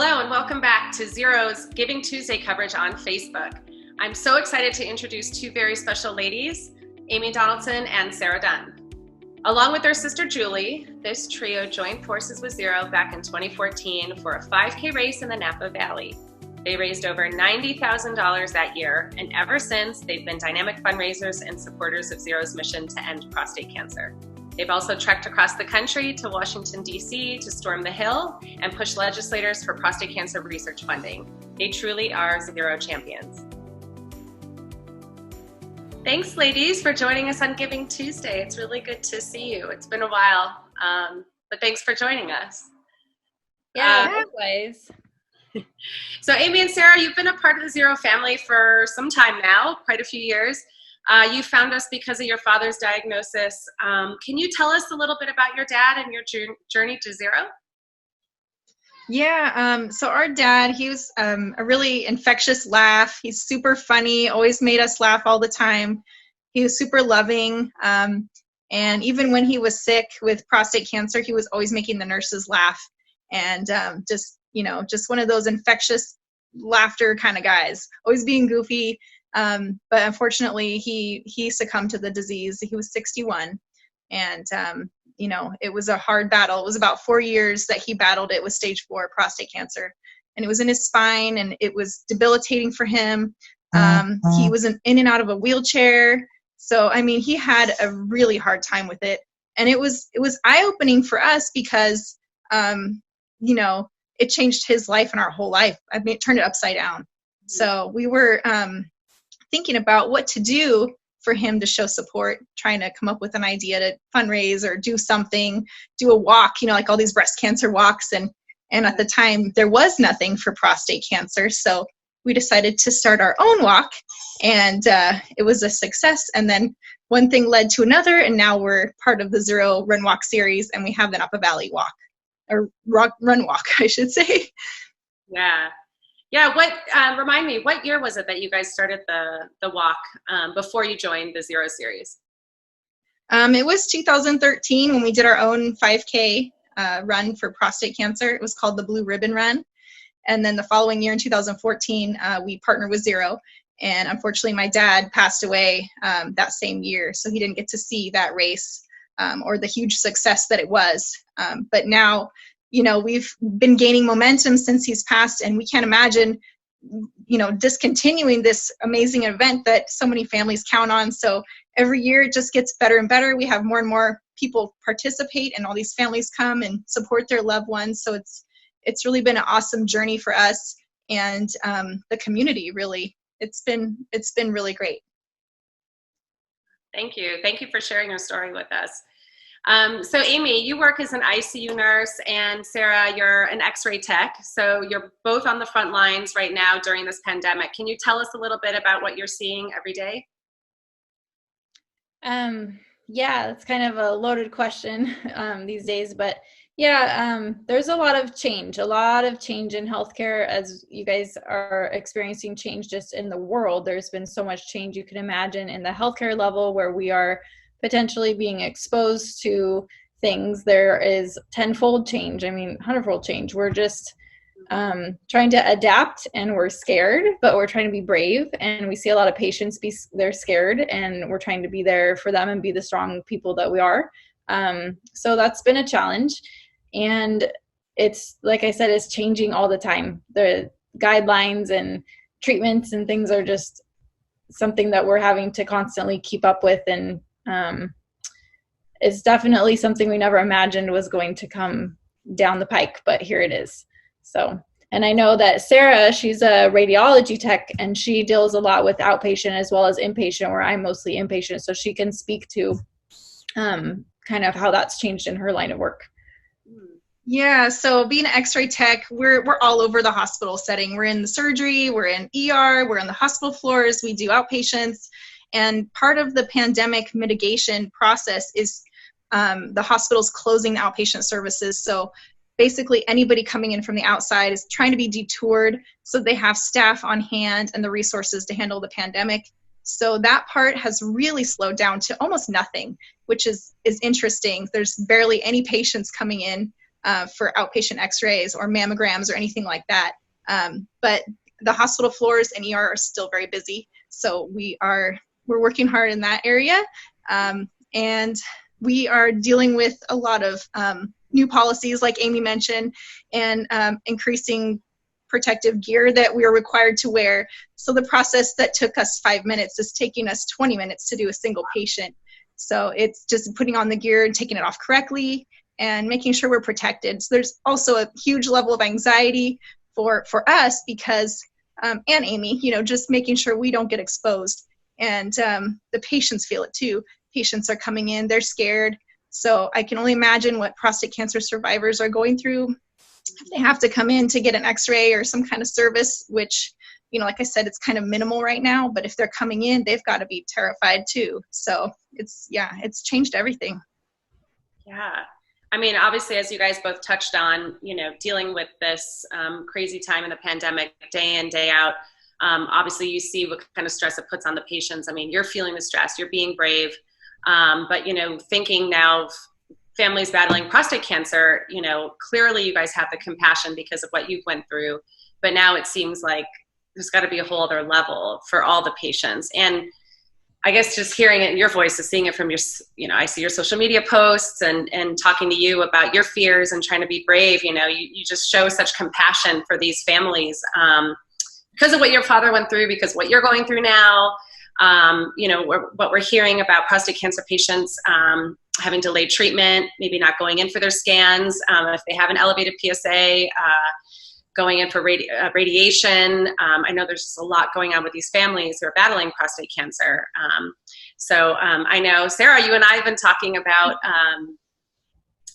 Hello and welcome back to Zero's Giving Tuesday coverage on Facebook. I'm so excited to introduce two very special ladies, Amy Donaldson and Sarah Dunn. Along with their sister Julie, this trio joined forces with Zero back in 2014 for a 5K race in the Napa Valley. They raised over $90,000 that year, and ever since, they've been dynamic fundraisers and supporters of Zero's mission to end prostate cancer. They've also trekked across the country to Washington, D.C. to storm the Hill and push legislators for prostate cancer research funding. They truly are Zero champions. Thanks, ladies, for joining us on Giving Tuesday. It's really good to see you. It's been a while, but thanks for joining us. Yeah, likewise. So Amy and Sarah, you've been a part of the Zero family for some time now, quite a few years. You found us because of your father's diagnosis. Can you tell us a little bit about your dad and your journey to Zero? Yeah, so our dad, he was a really infectious laugh. He's super funny, always made us laugh all the time. He was super loving. And even when he was sick with prostate cancer, he was always making the nurses laugh. And just one of those infectious laughter kind of guys, always being goofy. But unfortunately, he succumbed to the disease. He was 61. And, it was a hard battle. It was about 4 years that he battled it with stage 4 prostate cancer. And it was in his spine, and it was debilitating for him. He was in and out of a wheelchair. So, he had a really hard time with it. And it was eye-opening for us because, it changed his life and our whole life. It turned it upside down. So we were thinking about what to do for him to show support, trying to come up with an idea to fundraise or do something, do a walk, like all these breast cancer walks. And at the time, there was nothing for prostate cancer. So we decided to start our own walk, and it was a success. And then one thing led to another, and now we're part of the Zero Run Walk series, and we have the Napa Valley Walk, or Run Walk, I should say. Yeah. Remind me, what year was it that you guys started the walk before you joined the Zero series? It was 2013 when we did our own 5K run for prostate cancer. It was called the Blue Ribbon Run. And then the following year in 2014, we partnered with Zero. And unfortunately, my dad passed away that same year, so he didn't get to see that race or the huge success that it was. But now, we've been gaining momentum since he's passed, and we can't imagine, discontinuing this amazing event that so many families count on. So every year it just gets better and better. We have more and more people participate, and all these families come and support their loved ones. So it's really been an awesome journey for us and the community. Really, it's been really great. Thank you for sharing your story with us. So Amy, you work as an ICU nurse, and Sarah, you're an X-ray tech. So you're both on the front lines right now during this pandemic. Can you tell us a little bit about what you're seeing every day? Yeah, that's kind of a loaded question these days, but yeah, there's a lot of change in healthcare, as you guys are experiencing change just in the world. There's been so much change you can imagine in the healthcare level where we are potentially being exposed to things. There is tenfold change. 100-fold change. We're just trying to adapt, and we're scared, but we're trying to be brave. And we see a lot of patients they're scared, and we're trying to be there for them and be the strong people that we are. So that's been a challenge. And it's, like I said, it's changing all the time. The guidelines and treatments and things are just something that we're having to constantly keep up with, and it's definitely something we never imagined was going to come down the pike, but here it is. So, and I know that Sarah, she's a radiology tech, and she deals a lot with outpatient as well as inpatient, where I'm mostly inpatient, so she can speak to kind of how that's changed in her line of work. Yeah, so being an X-ray tech, we're all over the hospital setting. We're in the surgery, we're in ER, we're on the hospital floors, we do outpatients. And part of the pandemic mitigation process is the hospitals closing the outpatient services. So basically anybody coming in from the outside is trying to be detoured so they have staff on hand and the resources to handle the pandemic. So that part has really slowed down to almost nothing, which is interesting. There's barely any patients coming in for outpatient x-rays or mammograms or anything like that. But the hospital floors and ER are still very busy. So we're working hard in that area. And we are dealing with a lot of new policies, like Amy mentioned, and increasing protective gear that we are required to wear. So the process that took us 5 minutes is taking us 20 minutes to do a single patient. So it's just putting on the gear and taking it off correctly and making sure we're protected. So there's also a huge level of anxiety for us because, and Amy, just making sure we don't get exposed. And the patients feel it too. Patients are coming in, they're scared. So I can only imagine what prostate cancer survivors are going through. They have to come in to get an x-ray or some kind of service, which, like I said, it's kind of minimal right now, but if they're coming in, they've got to be terrified too. So it's changed everything. Yeah. I mean, obviously, as you guys both touched on, dealing with this crazy time in the pandemic, day in, day out, obviously you see what kind of stress it puts on the patients. I mean, you're feeling the stress, you're being brave, but, thinking now of families battling prostate cancer, clearly you guys have the compassion because of what you've went through, but now it seems like there's got to be a whole other level for all the patients. And I guess just hearing it in your voice is seeing it from your, I see your social media posts and talking to you about your fears and trying to be brave, you just show such compassion for these families because of what your father went through, because what you're going through now, what we're hearing about prostate cancer patients having delayed treatment, maybe not going in for their scans, if they have an elevated PSA, going in for radiation. I know there's just a lot going on with these families who are battling prostate cancer. So I know, Sarah, you and I have been talking about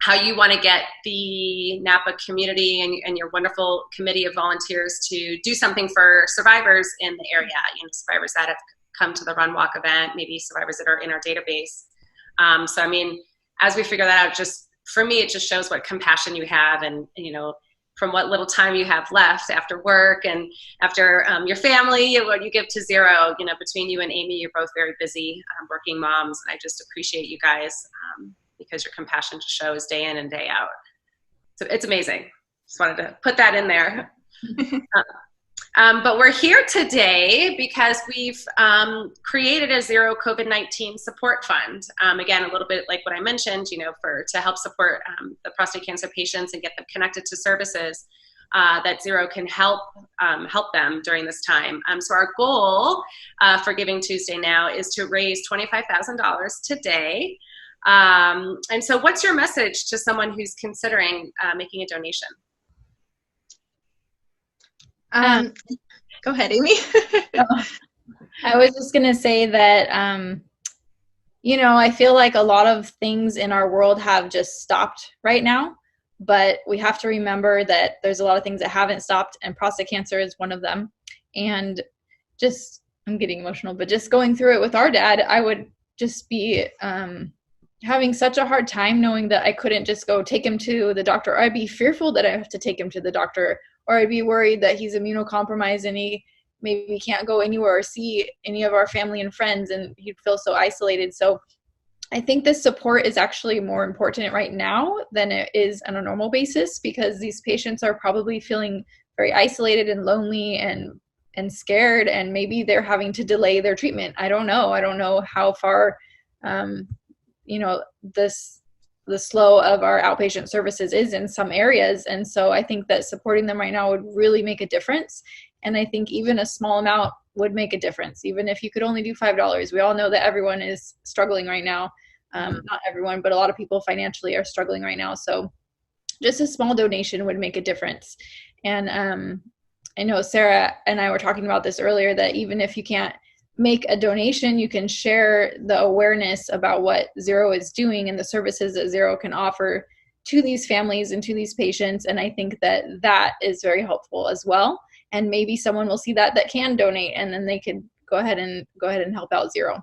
how you want to get the Napa community and your wonderful committee of volunteers to do something for survivors in the area, survivors that have come to the Run Walk event, maybe survivors that are in our database. So, I mean, as we figure that out, just for me, it just shows what compassion you have and, from what little time you have left after work and after your family, what you give to Zero, between you and Amy, you're both very busy working moms. And I just appreciate you guys because your compassion just shows day in and day out. So it's amazing. Just wanted to put that in there. But we're here today because we've created a Zero COVID-19 support fund. Again, a little bit like what I mentioned, to help support the prostate cancer patients and get them connected to services that Zero can help them during this time. So our goal for Giving Tuesday now is to raise $25,000 today. And so what's your message to someone who's considering making a donation? Go ahead, Amy. I was just going to say that, I feel like a lot of things in our world have just stopped right now, but we have to remember that there's a lot of things that haven't stopped, and prostate cancer is one of them. And just, I'm getting emotional, but just going through it with our dad, I would just be having such a hard time knowing that I couldn't just go take him to the doctor, or I'd be fearful that I have to take him to the doctor, or I'd be worried that he's immunocompromised and he maybe can't go anywhere or see any of our family and friends, and he'd feel so isolated. So I think this support is actually more important right now than it is on a normal basis, because these patients are probably feeling very isolated and lonely and scared, and maybe they're having to delay their treatment. I don't know how far, the slow of our outpatient services is in some areas. And so I think that supporting them right now would really make a difference. And I think even a small amount would make a difference, even if you could only do $5. We all know that everyone is struggling right now. Not everyone, but a lot of people financially are struggling right now. So just a small donation would make a difference. And I know Sarah and I were talking about this earlier, that even if you can't make a donation, you can share the awareness about what Zero is doing and the services that Zero can offer to these families and to these patients. And I think that that is very helpful as well. And maybe someone will see that can donate, and then they could go ahead and help out Zero,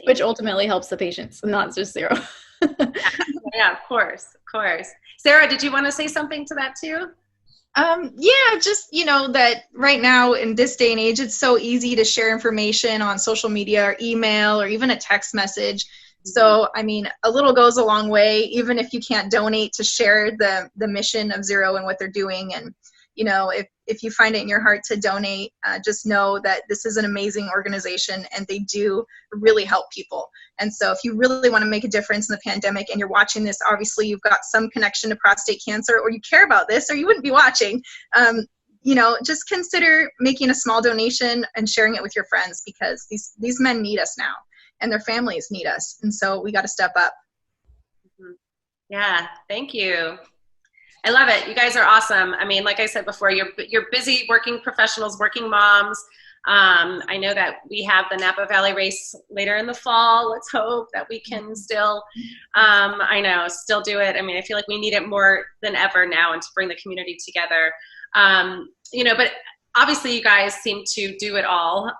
which ultimately helps the patients, not just Zero. Yeah, of course. Sarah, did you want to say something to that too? Yeah, just, that right now in this day and age, it's so easy to share information on social media or email or even a text message. So, I mean, a little goes a long way, even if you can't donate, to share the mission of Zero and what they're doing. And, you know, if you find it in your heart to donate, just know that this is an amazing organization and they do really help people. And so if you really want to make a difference in the pandemic and you're watching this, obviously you've got some connection to prostate cancer, or you care about this, or you wouldn't be watching. You know, just consider making a small donation and sharing it with your friends, because these men need us now and their families need us. And so we got to step up. Yeah, thank you. I love it. You guys are awesome. I mean, like I said before, you're busy working professionals, working moms. I know that we have the Napa Valley race later in the fall. Let's hope that we can still, still do it. I mean, I feel like we need it more than ever now, and to bring the community together. You know, but obviously you guys seem to do it all.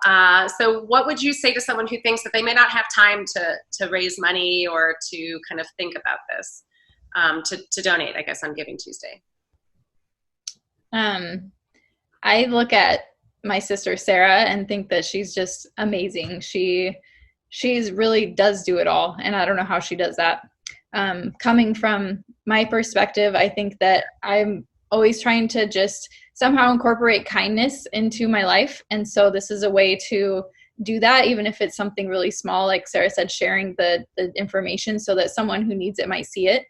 So what would you say to someone who thinks that they may not have time to raise money or to kind of think about this, to donate, I guess, on Giving Tuesday? I look at my sister Sarah and think that she's just amazing. She's really does do it all, and I don't know how she does that. Coming from my perspective, I think that I'm always trying to just somehow incorporate kindness into my life. And so this is a way to do that, even if it's something really small, like Sarah said, sharing the information so that someone who needs it might see it.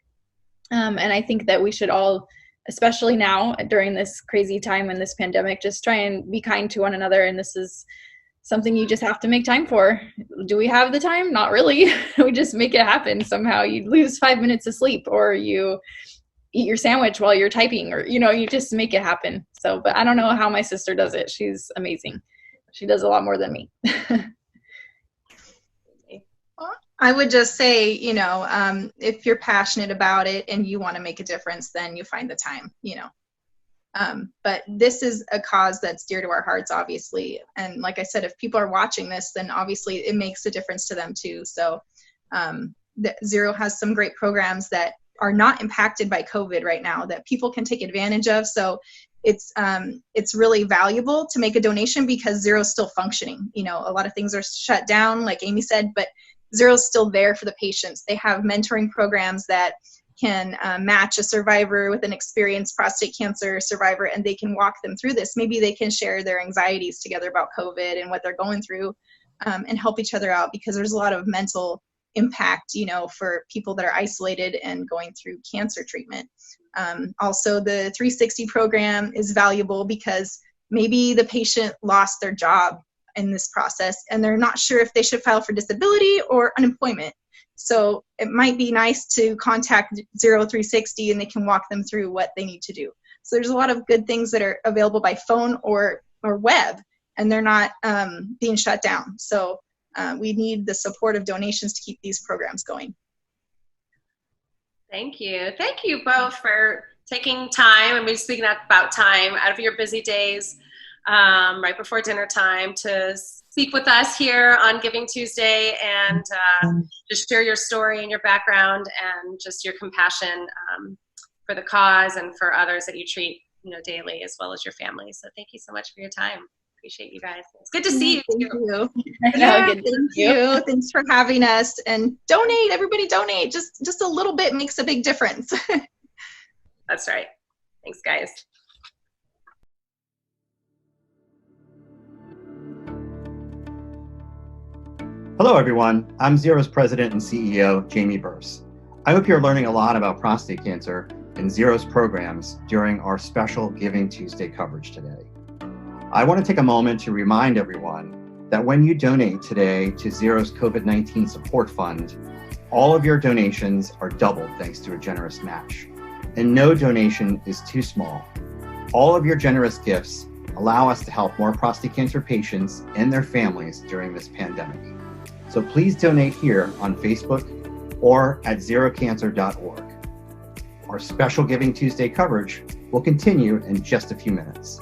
And I think that we should all, especially now during this crazy time in this pandemic, just try and be kind to one another. And this is something you just have to make time for. Do we have the time? Not really. We just make it happen somehow. You lose 5 minutes of sleep, or you eat your sandwich while you're typing, or, you know, you just make it happen. So, but I don't know how my sister does it. She's amazing. She does a lot more than me. I would just say, you know, if you're passionate about it and you want to make a difference, then you find the time, you know. But this is a cause that's dear to our hearts, obviously. And like I said, if people are watching this, then obviously it makes a difference to them too. So Zero has some great programs that are not impacted by COVID right now that people can take advantage of. So it's really valuable to make a donation, because Zero's still functioning. You know, a lot of things are shut down, like Amy said, but Zero's still there for the patients. They have mentoring programs that can match a survivor with an experienced prostate cancer survivor, and they can walk them through this. Maybe they can share their anxieties together about COVID and what they're going through, and help each other out, because there's a lot of mental impact, you know, for people that are isolated and going through cancer treatment. Also, the 360 program is valuable because maybe the patient lost their job in this process and they're not sure if they should file for disability or unemployment. So it might be nice to contact 0360 and they can walk them through what they need to do. So there's a lot of good things that are available by phone or web, and they're not being shut down. So we need the support of donations to keep these programs going. Thank you. Thank you both for taking time, and we're speaking about time, out of your busy days, right before dinner time, to speak with us here on Giving Tuesday, and just share your story and your background and just your compassion for the cause and for others that you treat, you know, daily, as well as your family. So thank you so much for your time. Appreciate you guys. It's good to see you. Thank you. Yeah, thank you. Thanks for having us. And donate, everybody donate. Just a little bit makes a big difference. That's right. Thanks, guys. Hello, everyone. I'm Zero's president and CEO, Jamie Burse. I hope you're learning a lot about prostate cancer and Zero's programs during our special Giving Tuesday coverage today. I want to take a moment to remind everyone that when you donate today to Zero's COVID-19 support fund, all of your donations are doubled thanks to a generous match. And no donation is too small. All of your generous gifts allow us to help more prostate cancer patients and their families during this pandemic. So please donate here on Facebook or at zerocancer.org. Our special Giving Tuesday coverage will continue in just a few minutes.